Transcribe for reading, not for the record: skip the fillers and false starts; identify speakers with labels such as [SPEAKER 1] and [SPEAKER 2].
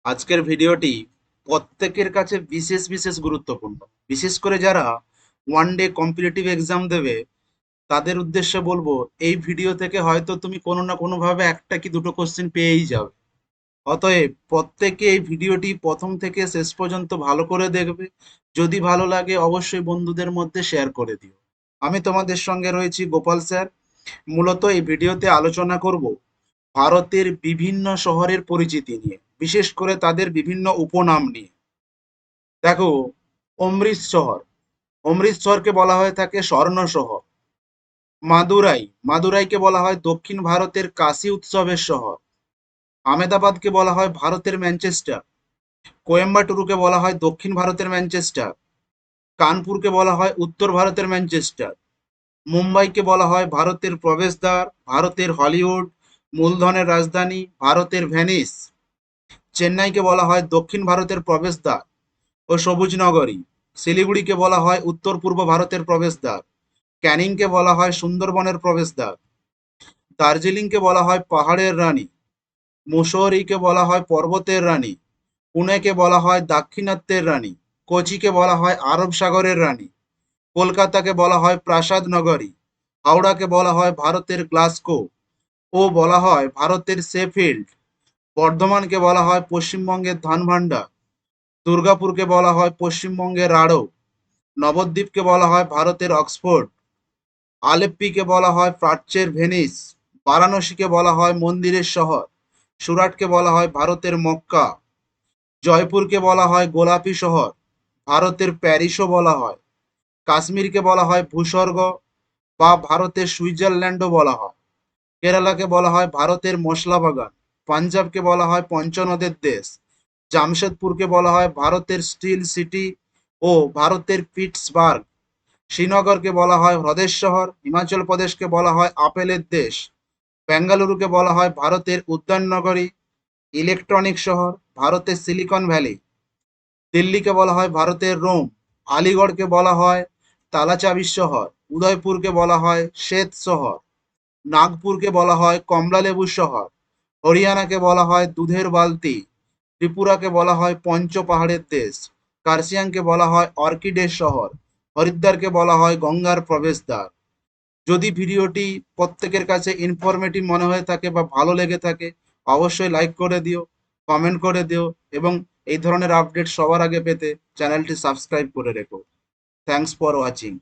[SPEAKER 1] আজকের ভিডিওটি প্রত্যেকের কাছে বিশেষ বিশেষ গুরুত্বপূর্ণ। বিশেষ করে যারা ওয়ান ডে কম্পিটিটিভ এক্সাম দেবে তাদের উদ্দেশ্যে বলবো, এই ভিডিও থেকে হয়তো তুমি কোনো না কোনোভাবে একটা কি দুটো কোশ্চেন পেয়েই যাবে। অতএব প্রত্যেকে এই ভিডিওটি প্রথম থেকে শেষ পর্যন্ত ভালো করে দেখবে। যদি ভালো লাগে অবশ্যই বন্ধুদের মধ্যে শেয়ার করে দিও। আমি তোমাদের সঙ্গে রয়েছি গোপাল স্যার। মূলত এই ভিডিওতে আলোচনা করব ভারতের বিভিন্ন শহরের পরিচিতি নিয়ে, বিশেষ করে তাদের বিভিন্ন উপনাম নিয়ে। দেখো, অমৃতসর, অমৃতসরকে বলা হয়ে থাকে স্বর্ণ শহর। মাদুরাই, মাদুরাইকে বলা হয় দক্ষিণ ভারতের কাশী উৎসবের শহর। আমেদাবাদকে বলা হয় ভারতের ম্যানচেস্টার। কোয়েম্বাটুরুকে বলা হয় দক্ষিণ ভারতের ম্যানচেস্টার। কানপুরকে বলা হয় উত্তর ভারতের ম্যানচেস্টার। মুম্বাইকে বলা হয় ভারতের প্রবেশদ্বার, ভারতের হলিউড, মূলধনের রাজধানী, ভারতের ভেনিস। চেন্নাইকে বলা হয় দক্ষিণ ভারতের প্রবেশদ্বার ও সবুজ নগরী। শিলিগুড়িকে বলা হয় উত্তর পূর্ব ভারতের প্রবেশদ্বার। ক্যানিংকে বলা হয় সুন্দরবনের প্রবেশদ্বার। দার্জিলিংকে বলা হয় পাহাড়ের রানী। মুসৌরিকে বলা হয় পর্বতের রানী। পুনেকে বলা হয় দাক্ষিণাত্যের রানী। কোচিকে বলা হয় আরব সাগরের রানী। কলকাতাকে বলা হয় প্রাসাদ নগরী। হাওড়াকে বলা হয় ভারতের গ্লাসগো ও বলা হয় ভারতের শেফিল্ড। বর্ধমানকে বলা হয় পশ্চিমবঙ্গের ধানভান্ডার। দুর্গাপুরকে বলা হয় পশ্চিমবঙ্গের রাঢ়। নবদ্বীপকে বলা হয় ভারতের অক্সফোর্ড। আলেপ্পিকে বলা হয় প্রাচ্যের ভেনিস। বারাণসীকে বলা হয় মন্দিরের শহর। সুরাটকে বলা হয় ভারতের মক্কা। জয়পুরকে বলা হয় গোলাপি শহর, ভারতের প্যারিসও বলা হয়। কাশ্মীরকে বলা হয় ভূস্বর্গ বা ভারতের সুইজারল্যান্ডও বলা হয়। কেরালাকে বলা হয় ভারতের মশলা বাগান। পাঞ্জাবকে বলা হয় পঞ্চনদের দেশ। জামশেদপুরকে বলা হয় ভারতের স্টিল সিটি ও ভারতের পিটসবার্গ। শ্রীনগরকে বলা হয় হ্রদের শহর। হিমাচল প্রদেশকে বলা হয় আপেলের দেশ। বেঙ্গালুরুকে বলা হয় ভারতের উদ্যান নগরী, ইলেকট্রনিক শহর, ভারতের সিলিকন ভ্যালি। দিল্লিকে বলা হয় ভারতের রোম। আলিগড়কে বলা হয় তালাচাবির শহর। উদয়পুরকে বলা হয় শ্বেত শহর। নাগপুরকে বলা হয় কমলালেবুর শহর। হরিয়ানাকে বলা হয় দুধের বালতি। ত্রিপুরাকে বলা হয় পঞ্চ পাহাড়ের দেশ। কার্শিয়াংকে বলা হয় অর্কিডের শহর। হরিদ্বারকে বলা হয় গঙ্গার প্রবেশদ্বার। যদি ভিডিওটি প্রত্যেকের কাছে ইনফরমেটিভ মনে হয়ে থাকে বা ভালো লেগে থাকে, অবশ্যই লাইক করে দিও, কমেন্ট করে দিও এবং এই ধরনের আপডেট সবার আগে পেতে চ্যানেলটি সাবস্ক্রাইব করে রেখো। Thanks for watching.